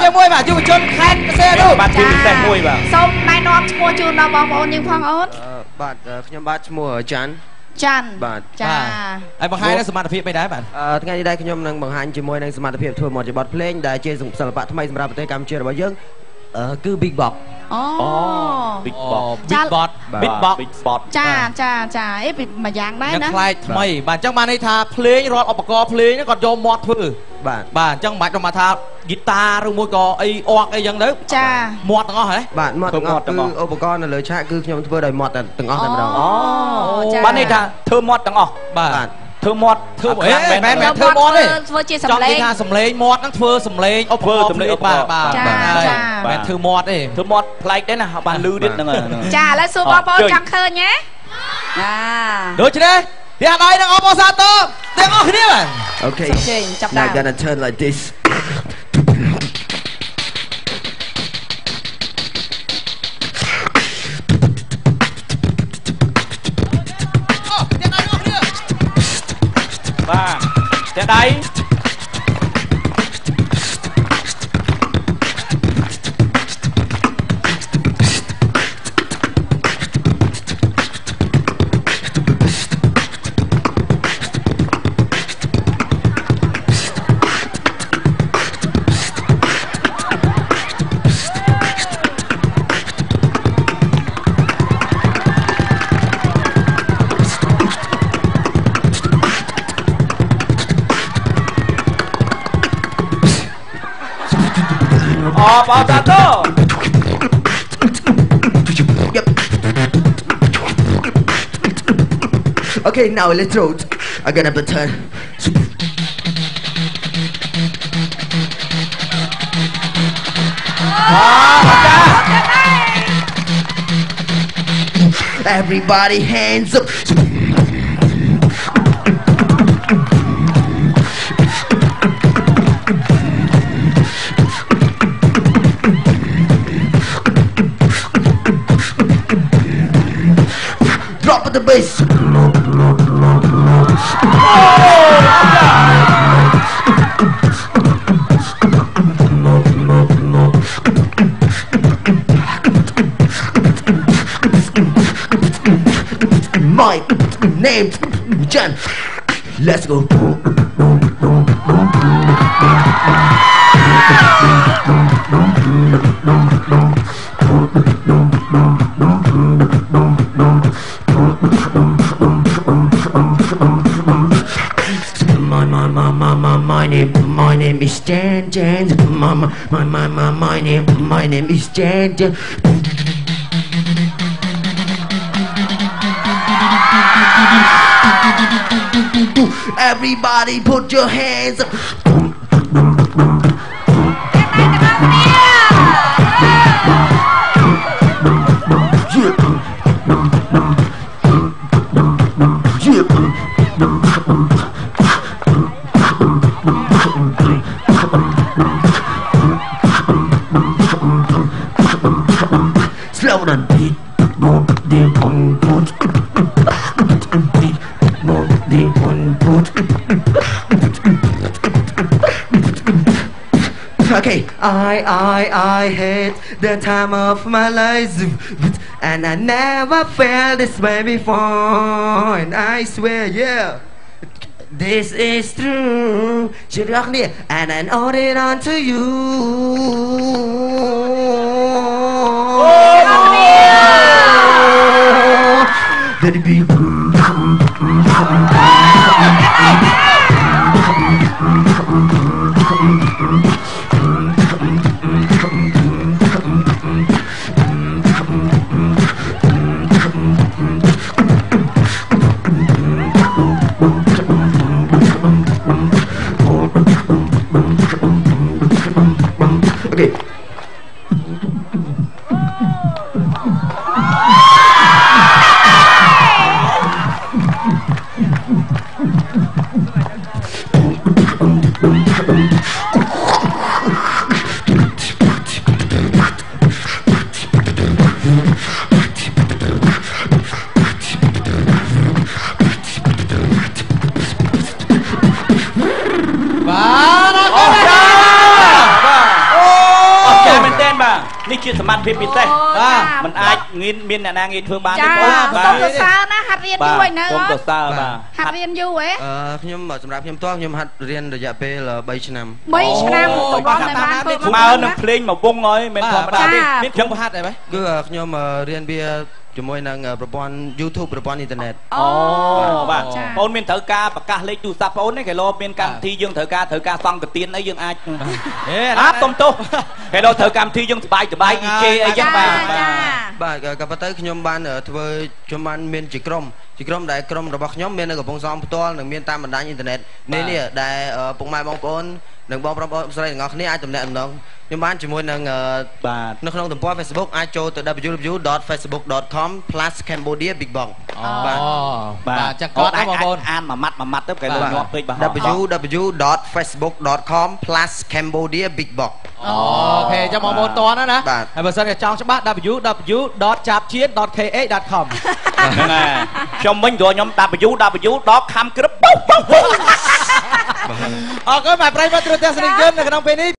សេមួយបាទយុវជនខេត្តផ្សេងនោះបាទយុវជនមួយបាទសូមណែនាំឈ្មោះជូនដល់បងប្អូនយើងផងអូនបាទខ្ញុំបាទឈ្មោះច័ន្ទបាទចាហើយបង្ហាញនៅសមត្ថភាពមិនដែរបាទថ្ងៃនេះដែរខ្ញុំនឹងបង្ហាញជាមួយនឹងសមត្ថភាពធ្វើមកជាបទភ្លេងដែលជាសិល្បៈថ្មីសម្រាប់ប្រទេសកម្ពុជារបស់យើងគឺ Big Box អូ Big Box Big Box ចាអីពីមួយយ៉ាងដែរណាខ្លែកថ្មីបាទអញ្ចឹងបានន័យថាភ្លេងរាល់ឧបករណ៍ភ្លេងគាត់យកមាត់ធ្វើបាទអញ្ចឹងមិនបាច់ទៅមកថាហ្គីតាឬមួយក៏អីអកអីចឹងទៅចាមាត់ទាំងអស់ហ៎បាទមាត់ទាំងអស់គឺឧបករណ៍នៅលើឆាកគឺខ្ញុំធ្វើដោយមាត់ទាំងអស់តែម្ដងបានន័យថាធ្វើមាត់ទាំងអស់បាទធ្វើមាត់ធ្វើអីមិនមែនធ្វើមាត់ទេធ្វើជាសំឡេងចង់និយាយថាសំឡេងមាត់ហ្នឹងធ្វើសំឡេងឧបករណ៍សំឡេងបាទមិនធ្វើមាត់ទេធ្វើមាត់ប្លែកដែរណាបានលឺទៀតហ្នឹងចាឥឡូវសួរបងប្អូនចង់ឃើញណាដូច្នេះអ្នកដៃនឹងអបអរសាទរទាំងអស់គ្នាបាទអូខេចាប់ដើម I'm gonna turn like thisបាទតែដៃPotato. Yep. Okay, now let's throw it. I'm gonna have to turn. Everybody hands up. Drop of the bass. My name's Jan. Let's go. My name is Jan. My name is Jan. Everybody put your hands up. Slow down, beat, Okay, I hate the time of my life, and I never felt this way before, and I swear, yeah, this is true. And I owe it on to you. Let it be. នេះជាសមត្ថភាពពិសេសมันអាចមានអ្នកណាងាយធ្វើបានទេបងសូមសរសើរណាហាត់រៀនយូរហើយនៅសូមសរសើរបាទហាត់រៀនយូរហ៎ខ្ញុំសម្រាប់ខ្ញុំផ្ទាល់ខ្ញុំហាត់រៀនរយៈពេល3 ឆ្នាំ3 ឆ្នាំបងតែបានធ្វើស្មើនឹងភ្លេងមកវងហើយមិនធម្មតាទេមានខ្ញុំហាត់អីហ្នឹងគឺខ្ញុំរៀនវាជាមួយនឹងប្រព័ន្ធ YouTube ប្រព័ន្ធអ៊ីនធឺណិតបាទបងមានត្រូវការប្រកាសលេខទូរស័ព្ទបងនេះគេលោមានកម្មវិធីយើងត្រូវការសង្កទានអីយើងអាចសុំទោសគេលោត្រូវកម្មវិធីយើងសบายEK អីចឹងបាទក៏ប៉ុន្តែខ្ញុំបានមានជាក្រុមដែលក្រុមរបស់ខ្ញុំមាននៅកំពង់សោមផ្ទាល់និងមានតាមបណ្ដាញអ៊ីនធឺណិតនេះដែលពុកម៉ែបងប្អូននិងបងប្អូនស្រីទាំងអស់គ្នាអាចទំនាក់ទំនងខ្ញុំបានជាមួយនឹងបាទនៅក្នុងទំព័រ Facebook អាចចូលទៅ www.facebook.com/CambodiaBigBong បាទចឹងគាត់បងប្អូនអានមួយម៉ាត់ទៅគេលើញាប់ពេកបាទ www.facebook.com/CambodiaBigBong អូខេចឹងបងប្អូនតណាហើយបើសិនជាចង់ច្បាស់ www.chapchien.kh.com ហ្នឹងហើយខ្ញុំវិញព្រោះខ្ញុំ www.khamkrip អរគុណបាទប្រិយមិត្តទ្រទស្សនិកជននៅក្នុងពេលនេះ